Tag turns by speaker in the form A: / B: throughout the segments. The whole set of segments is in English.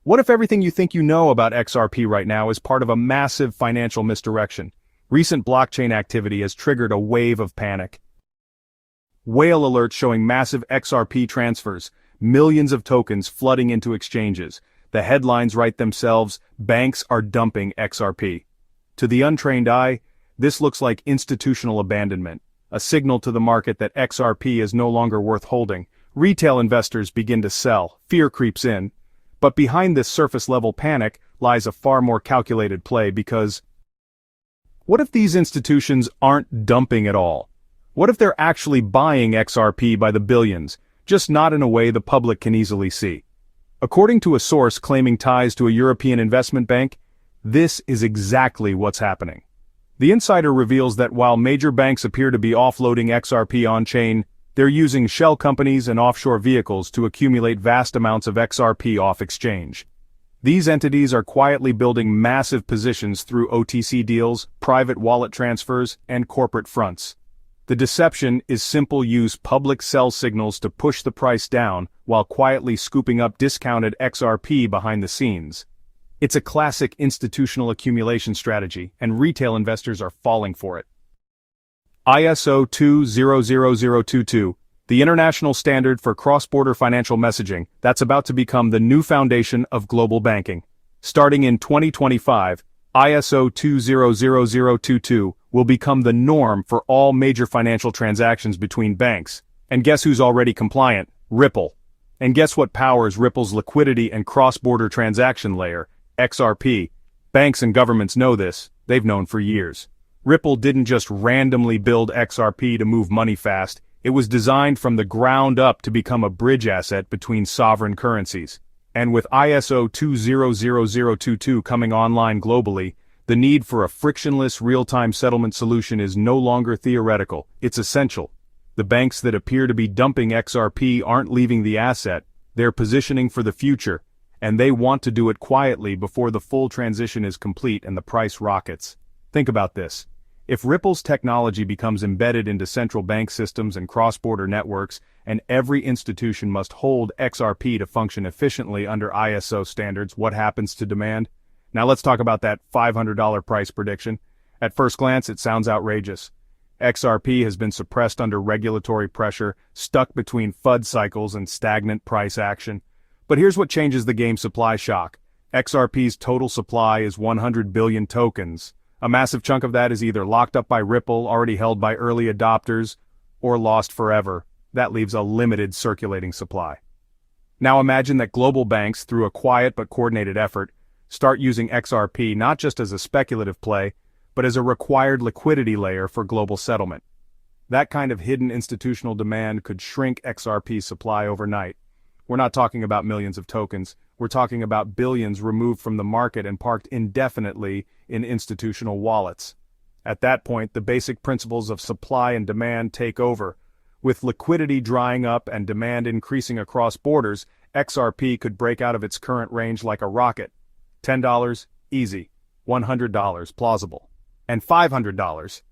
A: What if everything you think you know about XRP right now is part of a massive financial misdirection? Recent blockchain activity has triggered a wave of panic. Whale alerts showing massive XRP transfers, millions of tokens flooding into exchanges. The headlines write themselves, banks are dumping XRP. To the untrained eye, this looks like institutional abandonment, a signal to the market that XRP is no longer worth holding. Retail investors begin to sell, fear creeps in. But behind this surface-level panic lies a far more calculated play because what if these institutions aren't dumping at all? What if they're actually buying XRP by the billions, just not in a way the public can easily see? According to a source claiming ties to a European investment bank, this is exactly what's happening. The insider reveals that while major banks appear to be offloading XRP on-chain, they're using shell companies and offshore vehicles to accumulate vast amounts of XRP off-exchange. These entities are quietly building massive positions through OTC deals, private wallet transfers, and corporate fronts. The deception is simple: use public sell signals to push the price down while quietly scooping up discounted XRP behind the scenes. It's a classic institutional accumulation strategy, and retail investors are falling for it. ISO 2000022, the international standard for cross-border financial messaging, that's about to become the new foundation of global banking. Starting in 2025, ISO 2000022 will become the norm for all major financial transactions between banks. And guess who's already compliant? Ripple. And guess what powers Ripple's liquidity and cross-border transaction layer? XRP. Banks and governments know this, they've known for years. Ripple didn't just randomly build XRP to move money fast, it was designed from the ground up to become a bridge asset between sovereign currencies. And with ISO 2000022 coming online globally, the need for a frictionless real-time settlement solution is no longer theoretical, it's essential. The banks that appear to be dumping XRP aren't leaving the asset, they're positioning for the future, and they want to do it quietly before the full transition is complete and the price rockets. Think about this. If Ripple's technology becomes embedded into central bank systems and cross-border networks, and every institution must hold XRP to function efficiently under ISO standards, what happens to demand? Now let's talk about that $500 price prediction. At first glance, it sounds outrageous. XRP has been suppressed under regulatory pressure, stuck between FUD cycles and stagnant price action. But here's what changes the game: supply shock. XRP's total supply is 100 billion tokens. A massive chunk of that is either locked up by Ripple, already held by early adopters, or lost forever. That leaves a limited circulating supply. Now imagine that global banks, through a quiet but coordinated effort, start using XRP not just as a speculative play, but as a required liquidity layer for global settlement. That kind of hidden institutional demand could shrink XRP's supply overnight. We're not talking about millions of tokens, we're talking about billions removed from the market and parked indefinitely in institutional wallets. At that point, the basic principles of supply and demand take over. With liquidity drying up and demand increasing across borders, XRP could break out of its current range like a rocket. $10, easy. $100, plausible. And $500,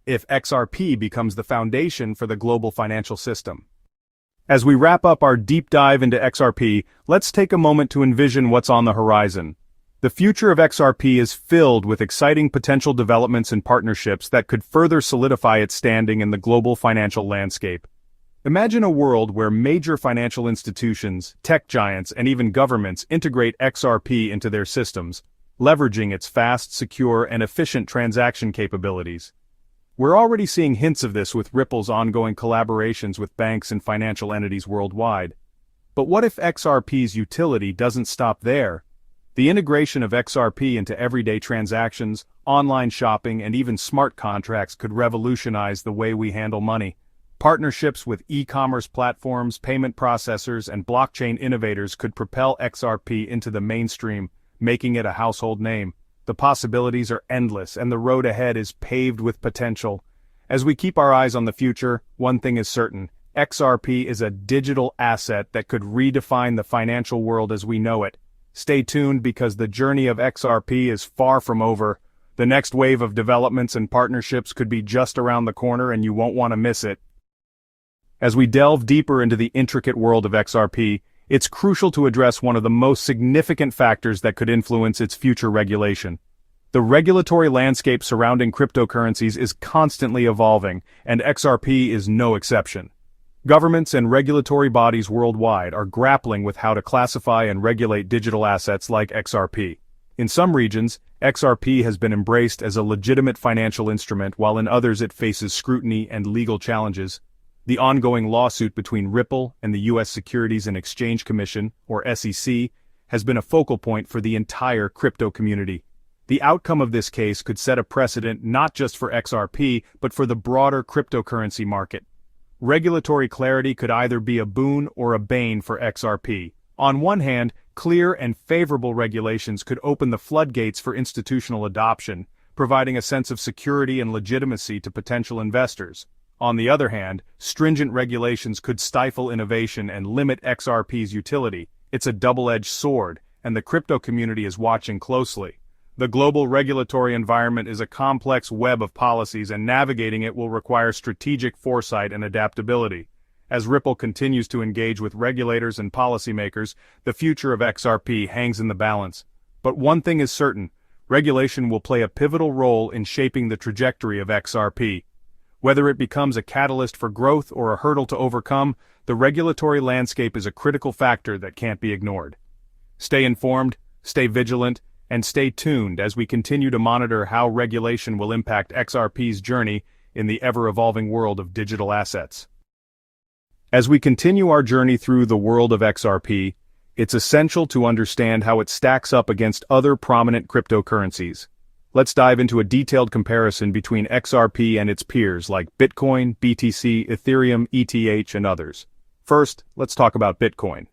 A: if XRP becomes the foundation for the global financial system. As we wrap up our deep dive into XRP, let's take a moment to envision what's on the horizon. The future of XRP is filled with exciting potential developments and partnerships that could further solidify its standing in the global financial landscape. Imagine a world where major financial institutions, tech giants, and even governments integrate XRP into their systems, leveraging its fast, secure, and efficient transaction capabilities. We're already seeing hints of this with Ripple's ongoing collaborations with banks and financial entities worldwide. But what if XRP's utility doesn't stop there? The integration of XRP into everyday transactions, online shopping, and even smart contracts could revolutionize the way we handle money. Partnerships with e-commerce platforms, payment processors, and blockchain innovators could propel XRP into the mainstream, making it a household name. The possibilities are endless, and the road ahead is paved with potential. As we keep our eyes on the future, one thing is certain: XRP is a digital asset that could redefine the financial world as we know it. Stay tuned because the journey of XRP is far from over. The next wave of developments and partnerships could be just around the corner, and you won't want to miss it. As we delve deeper into the intricate world of XRP, it's crucial to address one of the most significant factors that could influence its future regulation. The regulatory landscape surrounding cryptocurrencies is constantly evolving, and XRP is no exception. Governments and regulatory bodies worldwide are grappling with how to classify and regulate digital assets like XRP. In some regions, XRP has been embraced as a legitimate financial instrument, while in others it faces scrutiny and legal challenges. The ongoing lawsuit between Ripple and the U.S. Securities and Exchange Commission, or SEC, has been a focal point for the entire crypto community. The outcome of this case could set a precedent not just for XRP, but for the broader cryptocurrency market. Regulatory clarity could either be a boon or a bane for XRP. On one hand, clear and favorable regulations could open the floodgates for institutional adoption, providing a sense of security and legitimacy to potential investors. On the other hand, stringent regulations could stifle innovation and limit XRP's utility. It's a double-edged sword, and the crypto community is watching closely. The global regulatory environment is a complex web of policies, and navigating it will require strategic foresight and adaptability. As Ripple continues to engage with regulators and policymakers, the future of XRP hangs in the balance. But one thing is certain: regulation will play a pivotal role in shaping the trajectory of XRP. Whether it becomes a catalyst for growth or a hurdle to overcome, the regulatory landscape is a critical factor that can't be ignored. Stay informed, stay vigilant, and stay tuned as we continue to monitor how regulation will impact XRP's journey in the ever-evolving world of digital assets. As we continue our journey through the world of XRP, it's essential to understand how it stacks up against other prominent cryptocurrencies. Let's dive into a detailed comparison between XRP and its peers like Bitcoin, BTC, Ethereum, ETH, and others. First, let's talk about Bitcoin.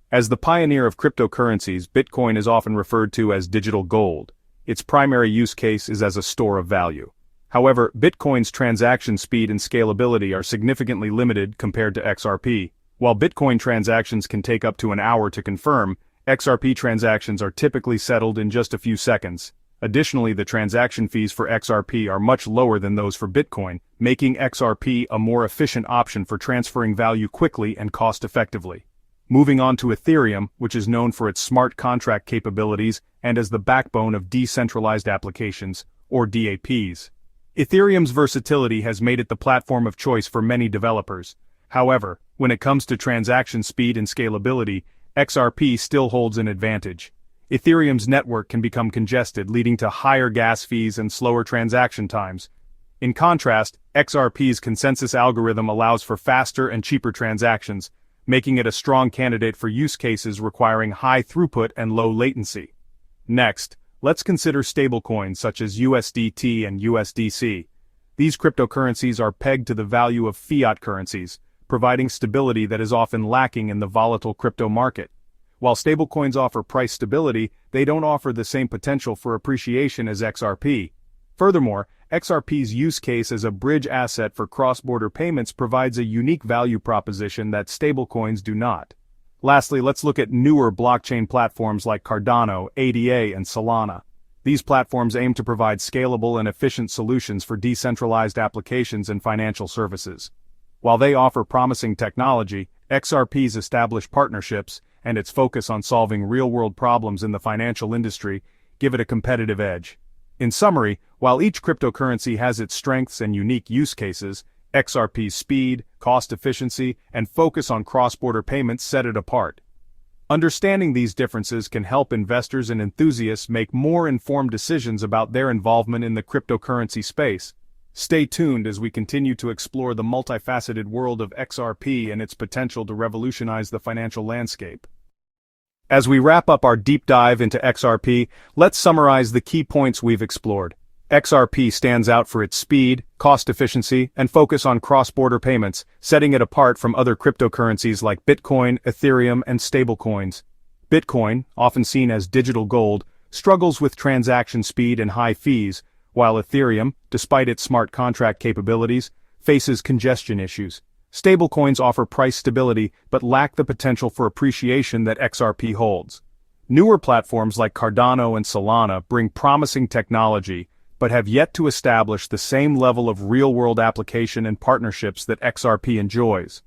A: As the pioneer of cryptocurrencies, Bitcoin is often referred to as digital gold. Its primary use case is as a store of value. However, Bitcoin's transaction speed and scalability are significantly limited compared to XRP. While Bitcoin transactions can take up to an hour to confirm, XRP transactions are typically settled in just a few seconds. Additionally, the transaction fees for XRP are much lower than those for Bitcoin, making XRP a more efficient option for transferring value quickly and cost-effectively. Moving on to Ethereum, which is known for its smart contract capabilities and as the backbone of decentralized applications, or DApps. Ethereum's versatility has made it the platform of choice for many developers. However, when it comes to transaction speed and scalability, XRP still holds an advantage. Ethereum's network can become congested, leading to higher gas fees and slower transaction times. In contrast, XRP's consensus algorithm allows for faster and cheaper transactions, making it a strong candidate for use cases requiring high throughput and low latency. Next, let's consider stablecoins such as USDT and USDC. These cryptocurrencies are pegged to the value of fiat currencies, providing stability that is often lacking in the volatile crypto market. While stablecoins offer price stability, they don't offer the same potential for appreciation as XRP. Furthermore, XRP's use case as a bridge asset for cross-border payments provides a unique value proposition that stablecoins do not. Lastly, let's look at newer blockchain platforms like Cardano, ADA, and Solana. These platforms aim to provide scalable and efficient solutions for decentralized applications and financial services. While they offer promising technology, XRP's established partnerships and its focus on solving real-world problems in the financial industry give it a competitive edge. In summary, while each cryptocurrency has its strengths and unique use cases, XRP's speed, cost efficiency, and focus on cross-border payments set it apart. Understanding these differences can help investors and enthusiasts make more informed decisions about their involvement in the cryptocurrency space. Stay tuned as we continue to explore the multifaceted world of XRP and its potential to revolutionize the financial landscape. As we wrap up our deep dive into XRP, let's summarize the key points we've explored. XRP stands out for its speed, cost efficiency, and focus on cross-border payments, setting it apart from other cryptocurrencies like Bitcoin, Ethereum, and stablecoins. Bitcoin, often seen as digital gold, struggles with transaction speed and high fees, while Ethereum, despite its smart contract capabilities, faces congestion issues. Stablecoins offer price stability but lack the potential for appreciation that XRP holds. Newer platforms like Cardano and Solana bring promising technology but have yet to establish the same level of real-world application and partnerships that XRP enjoys.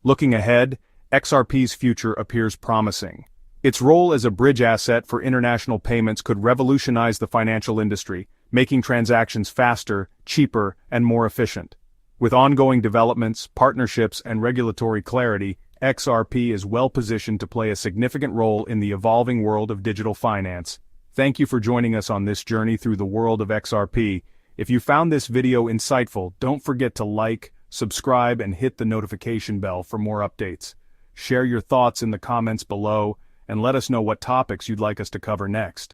A: Looking ahead, XRP's future appears promising. Its role as a bridge asset for international payments could revolutionize the financial industry, making transactions faster, cheaper, and more efficient. With ongoing developments, partnerships, and regulatory clarity, XRP is well positioned to play a significant role in the evolving world of digital finance. Thank you for joining us on this journey through the world of XRP. If you found this video insightful, don't forget to like, subscribe, and hit the notification bell for more updates. Share your thoughts in the comments below, and let us know what topics you'd like us to cover next.